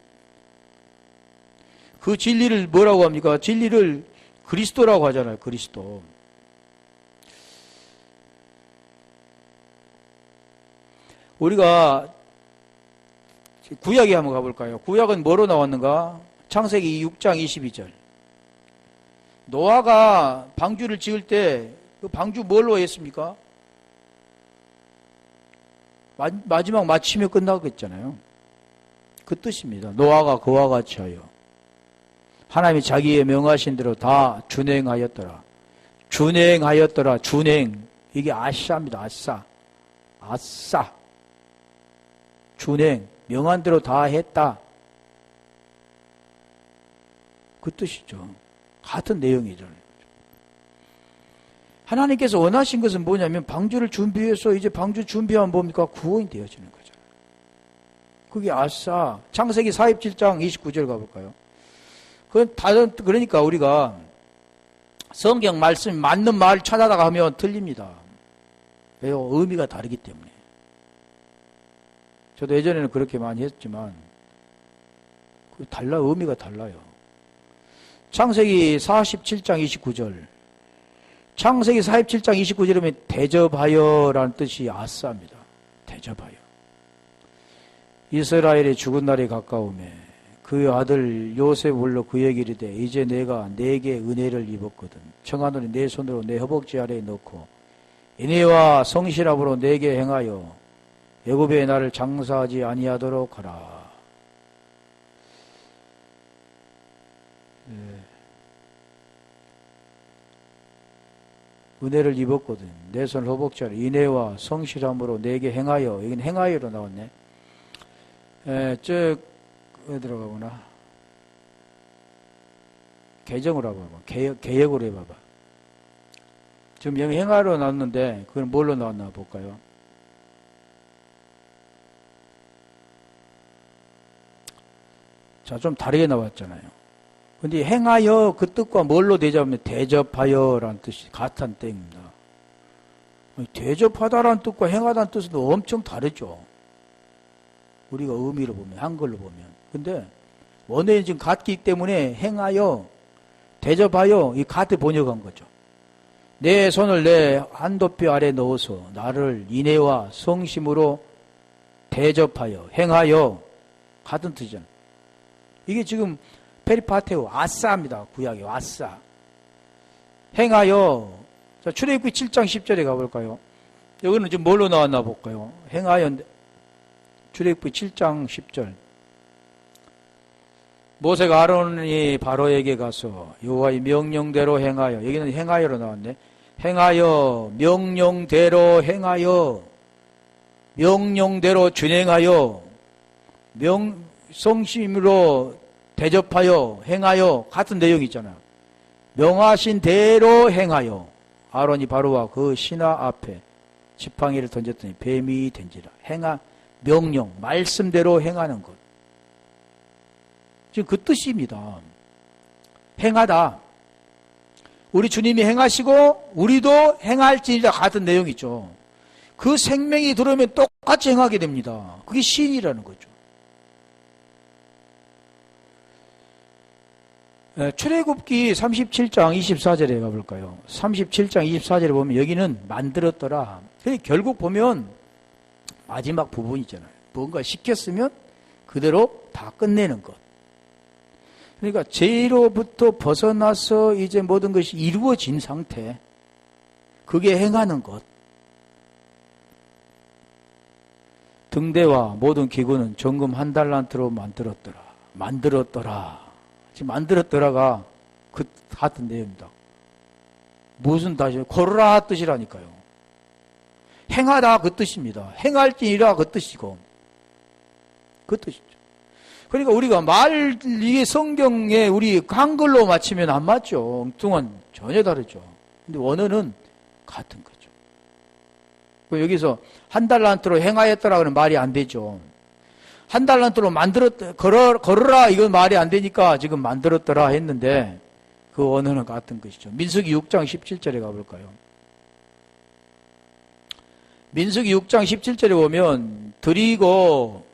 그 진리를 뭐라고 합니까? 진리를 그리스도라고 하잖아요. 그리스도. 우리가 구약에 한번 가볼까요? 구약은 뭐로 나왔는가? 창세기 6장 22절. 노아가 방주를 지을 때 그 방주 뭘로 했습니까? 마지막 마치며 끝나겠잖아요. 그 뜻입니다. 노아가 그와 같이 하여 하나님이 자기의 명하신 대로 다 준행하였더라. 준행하였더라. 준행. 이게 아싸입니다. 아싸. 아싸. 준행. 명한 대로 다 했다. 그 뜻이죠. 같은 내용이죠. 하나님께서 원하신 것은 뭐냐면 방주를 준비해서 이제 방주 준비하면 뭡니까? 구원이 되어지는 거잖아요. 그게 아싸. 창세기 47장 29절 가볼까요? 그러니까 우리가 성경 말씀이 맞는 말을 찾아다가 하면 틀립니다. 왜요? 의미가 다르기 때문에. 저도 예전에는 그렇게 많이 했지만 의미가 달라요. 창세기 47장 29절. 창세기 47장 29절이면 대접하여라는 뜻이 아싸입니다. 대접하여. 이스라엘의 죽은 날이 가까우매 그 아들 요셉 불러 그에게 이르되 이제 내가 내게 은혜를 입었거든. 청하노니 내 손으로 내 허벅지 아래에 넣고 인애와 성실함으로 내게 행하여 애굽에 나를 장사하지 아니하도록 하라. 은혜를 입었거든. 내 손 허벅지 아래 인애와 성실함으로 내게 행하여. 여기는 행하여로 나왔네. 왜 들어가구나. 개정으로 해봐봐. 개역으로 해봐봐. 지금 여기 행하여로 나왔는데 그건 뭘로 나왔나 볼까요? 자, 좀 다르게 나왔잖아요. 근데 행하여 그 뜻과 뭘로 대접하면 대접하여라는 뜻이 같은 때입니다. 대접하다라는 뜻과 행하다는 뜻은 엄청 다르죠. 우리가 의미로 보면, 한글로 보면. 근데 원어는 지금 같기 때문에 행하여, 대접하여 이 같이 번역한 거죠. 내 손을 내 한도뼈 아래 넣어서 나를 인애와 성심으로 대접하여, 행하여 같은 뜻이잖아요. 이게 지금 페리파테오, 아싸입니다. 구약이 아싸. 행하여. 자, 출애굽기 7장 10절에 가볼까요? 여기는 지금 뭘로 나왔나 볼까요? 행하여, 출애굽기 7장 10절. 모세가 아론이 바로에게 가서 여호와의 명령대로 행하여, 여기는 행하여로 나왔네. 행하여, 명령대로 행하여, 명령대로 준행하여, 성심으로 대접하여, 행하여, 같은 내용이 있잖아요. 명하신 대로 행하여, 아론이 바로와 그 신하 앞에 지팡이를 던졌더니 뱀이 된지라. 명령, 말씀대로 행하는 것. 지금 그 뜻입니다. 행하다. 우리 주님이 행하시고 우리도 행할지니라 같은 내용이죠. 그 생명이 들어오면 똑같이 행하게 됩니다. 그게 신이라는 거죠. 출애굽기 37장 24절에 가볼까요? 37장 24절에 보면 여기는 만들었더라. 결국 보면 마지막 부분 있잖아요. 뭔가 시켰으면 그대로 다 끝내는 것. 그러니까 죄로부터 벗어나서 이제 모든 것이 이루어진 상태. 그게 행하는 것. 등대와 모든 기구는 정금 1달란트로 만들었더라. 지금 만들었더라가 그 같은 내용입니다. 무슨 다시 걸으라 뜻이라니까요. 행하다 그 뜻입니다. 행할지니라 그 뜻이고 그 뜻이죠. 그러니까 우리가 이게 성경에 우리 한글로 맞추면 안 맞죠. 엉뚱한 전혀 다르죠. 근데 원어는 같은 거죠. 여기서 1달란트로 행하였더라 그러면 말이 안 되죠. 1달란트로 걸어라 이건 말이 안 되니까 지금 만들었더라 했는데 그 원어는 같은 것이죠. 민수기 6장 17절에 가볼까요? 민수기 6장 17절에 보면 드리고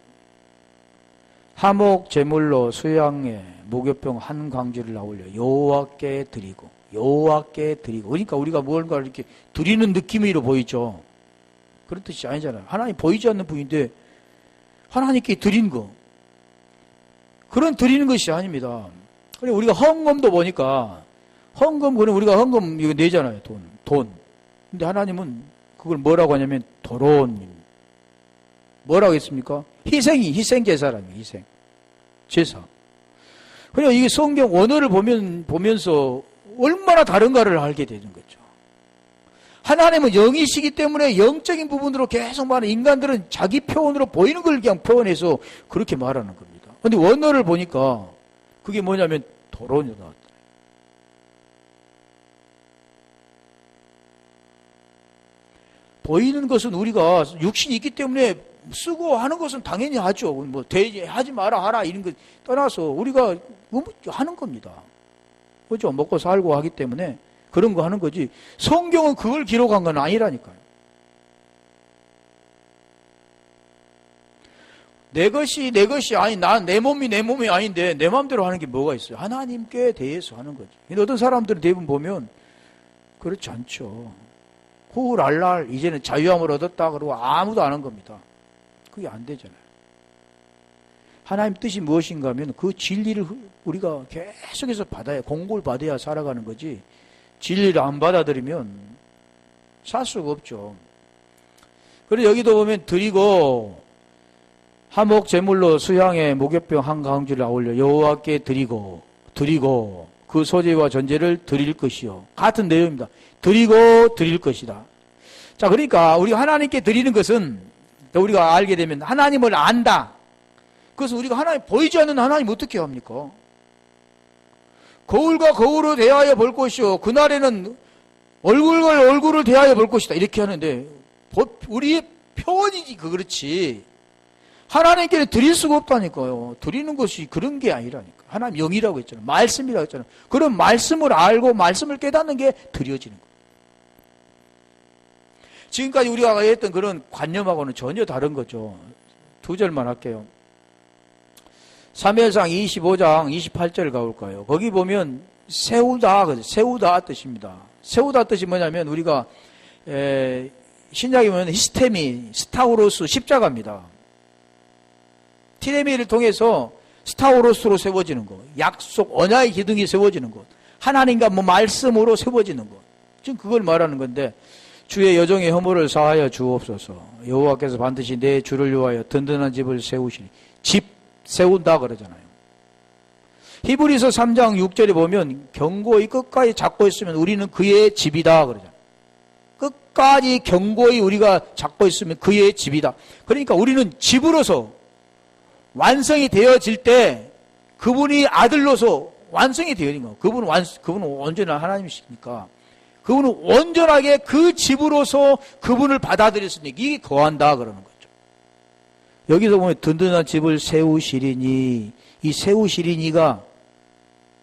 하목 제물로 수양에 목욕병 한 광주를 나올려 여호와께 드리고 그러니까 우리가 뭔가 이렇게 드리는 느낌으로 보이죠. 그런 뜻이 아니잖아요. 하나님 보이지 않는 분인데 하나님께 드린 거 그런 드리는 것이 아닙니다. 그리고 우리가 헌금도 보니까 그는 우리가 헌금 이거 내잖아요. 돈. 근데 하나님은 그걸 뭐라고 하냐면 도론. 뭐라고 했습니까? 희생 제사라며 희생 제사. 그러니까 이게 성경 원어를 보면서 얼마나 다른가를 알게 되는 거죠. 하나님은 영이시기 때문에 영적인 부분으로 계속 말하는 인간들은 자기 표현으로 보이는 걸 그냥 표현해서 그렇게 말하는 겁니다. 그런데 원어를 보니까 그게 뭐냐면 도론이 나왔다. 보이는 것은 우리가 육신이 있기 때문에 쓰고 하는 것은 당연히 하죠. 뭐 하지 마라 하라 이런 거 떠나서 우리가 하는 겁니다. 그렇죠? 먹고 살고 하기 때문에 그런 거 하는 거지. 성경은 그걸 기록한 건 아니라니까요. 내 것이 아니 내 몸이 아닌데 내 마음대로 하는 게 뭐가 있어요? 하나님께 대해서 하는 거지. 근데 어떤 사람들은 대부분 보면 그렇지 않죠. 후랄랄 이제는 자유함을 얻었다 그러고 아무도 안 한 겁니다. 그게 안 되잖아요. 하나님 뜻이 무엇인가 하면 그 진리를 우리가 계속해서 공고를 받아야 살아가는 거지. 진리를 안 받아들이면 살 수가 없죠. 그리고 여기도 보면 드리고 하목 제물로 수양에 목욕병 한 강주를 아울려 여호와께 드리고 그 소재와 전제를 드릴 것이요. 같은 내용입니다. 드리고 드릴 것이다. 자, 그러니까 우리가 하나님께 드리는 것은 우리가 알게 되면 하나님을 안다. 그래서 우리가 하나님 보이지 않는 하나님 어떻게 합니까? 거울과 거울을 대하여 볼 것이요. 그날에는 얼굴과 얼굴을 대하여 볼 것이다. 이렇게 하는데 우리의 표현이지 그렇지. 하나님께는 드릴 수가 없다니까요. 드리는 것이 그런 게 아니라니까. 하나님 영이라고 했잖아요. 말씀이라고 했잖아요. 그런 말씀을 알고 말씀을 깨닫는 게 드려지는 거예요. 지금까지 우리가 했던 그런 관념하고는 전혀 다른 거죠. 2절만 할게요. 사무엘상 25장 28절 가볼까요? 거기 보면 세우다 뜻입니다. 세우다 뜻이 뭐냐면 우리가 신약에 보면 히스테미, 스타우로스 십자가입니다. 티레미를 통해서 스타우로스로 세워지는 것, 약속, 언약의 기둥이 세워지는 것, 하나님과 뭐 말씀으로 세워지는 것. 지금 그걸 말하는 건데, 주의 여종의 허물을 사하여 주옵소서. 여호와께서 반드시 내 주를 위하여 든든한 집을 세우시니. 집 세운다 그러잖아요. 히브리서 3장 6절에 보면 견고히 끝까지 잡고 있으면 우리는 그의 집이다 그러잖아요. 끝까지 견고히 우리가 잡고 있으면 그의 집이다. 그러니까 우리는 집으로서 완성이 되어질 때 그분이 아들로서 완성이 되어진 거예요. 그분은 온전한 하나님이시니까 그분은 온전하게 그 집으로서 그분을 받아들였으니 이게 거한다 그러는 거죠. 여기서 보면 든든한 집을 세우시리니, 이 세우시리니가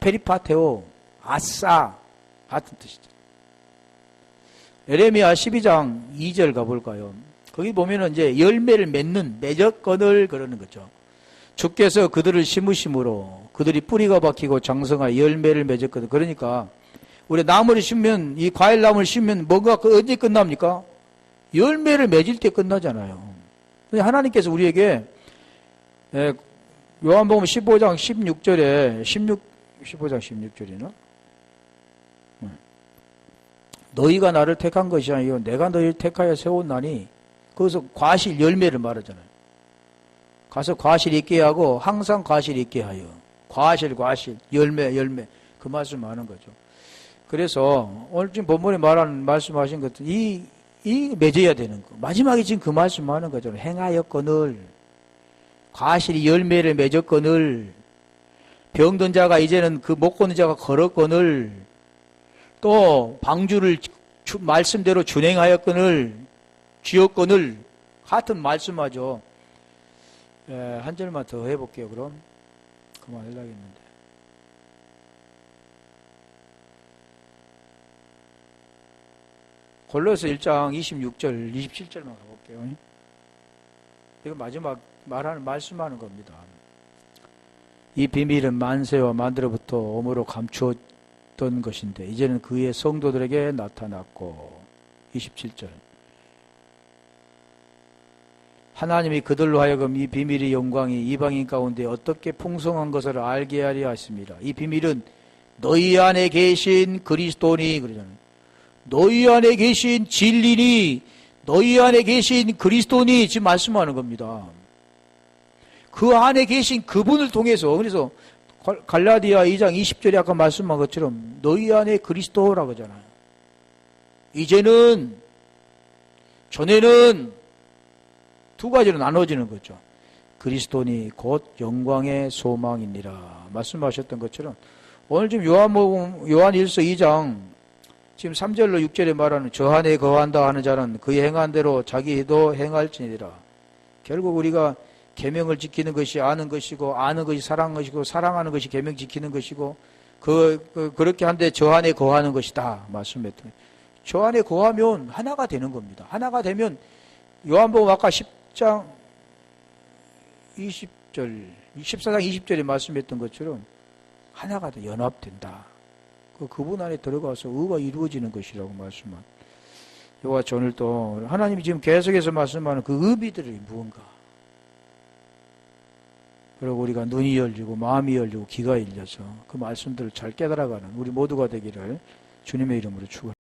페리파테오, 아싸 같은 뜻이죠. 에레미야 12장 2절 가볼까요? 거기 보면은 이제 열매를 맺는 매적건을 그러는 거죠. 주께서 그들을 심으심으로 그들이 뿌리가 박히고 장성하여 열매를 맺었거든. 그러니까 우리 나무를 심으면, 이 과일나무를 심으면 뭔가 언제 끝납니까? 열매를 맺을 때 끝나잖아요. 하나님께서 우리에게 요한복음 15장 16절에 15장 16절이나? 너희가 나를 택한 것이 아니요 내가 너희를 택하여 세웠나니, 거기서 과실 열매를 말하잖아요. 가서 과실 있게 하고 항상 과실 있게 하여. 과실 열매 그 말씀하는 거죠. 그래서 오늘 지금 본문에 말씀하신 것도 이 맺어야 되는 거. 마지막에 지금 그 말씀하는 거죠. 행하였거늘, 과실이 열매를 맺었거늘, 병든 자가 이제는 그 못 걷는 자가 걸었거늘, 또 방주를 말씀대로 준행하였거늘, 쥐었거늘, 같은 말씀하죠. 한 절만 더 해볼게요. 그럼 그만하려고 했는데. 골로새 1장 26절, 27절만 가볼게요. 이거 마지막 말씀하는 겁니다. 이 비밀은 만세와 만대로부터 오므로 감추었던 것인데 이제는 그의 성도들에게 나타났고, 27절. 하나님이 그들로 하여금 이 비밀의 영광이 이방인 가운데 어떻게 풍성한 것을 알게 하려 하십니다. 이 비밀은 너희 안에 계신 그리스도니, 그러잖아요. 너희 안에 계신 진리니, 너희 안에 계신 그리스도니 지금 말씀하는 겁니다. 그 안에 계신 그분을 통해서, 그래서 갈라디아 2장 20절에 아까 말씀한 것처럼 너희 안에 그리스도라고 하잖아요. 이제는, 전에는 두 가지로 나눠지는 거죠. 그리스도니 곧 영광의 소망이니라 말씀하셨던 것처럼, 오늘 지금 요한일서 2장 지금 3절로 6절에 말하는 저 안에 거한다 하는 자는 그의 행한 대로 자기도 행할지니라. 결국 우리가 계명을 지키는 것이 아는 것이고, 아는 것이 사랑하는 것이고, 사랑하는 것이 계명 지키는 것이고, 그렇게 한데 저 안에 거하는 것이다 말씀했더니, 저 안에 거하면 하나가 되는 겁니다. 하나가 되면 요한복음 아까 10장 20절, 14장 20절에 말씀했던 것처럼 하나가 돼 연합된다. 그분 안에 들어가서 의가 이루어지는 것이라고 말씀한. 이와 같이 오늘 또 하나님이 지금 계속해서 말씀하는 그 의미들이 무언가. 그리고 우리가 눈이 열리고 마음이 열리고 귀가 열려서 그 말씀들을 잘 깨달아가는 우리 모두가 되기를 주님의 이름으로 축원합니다.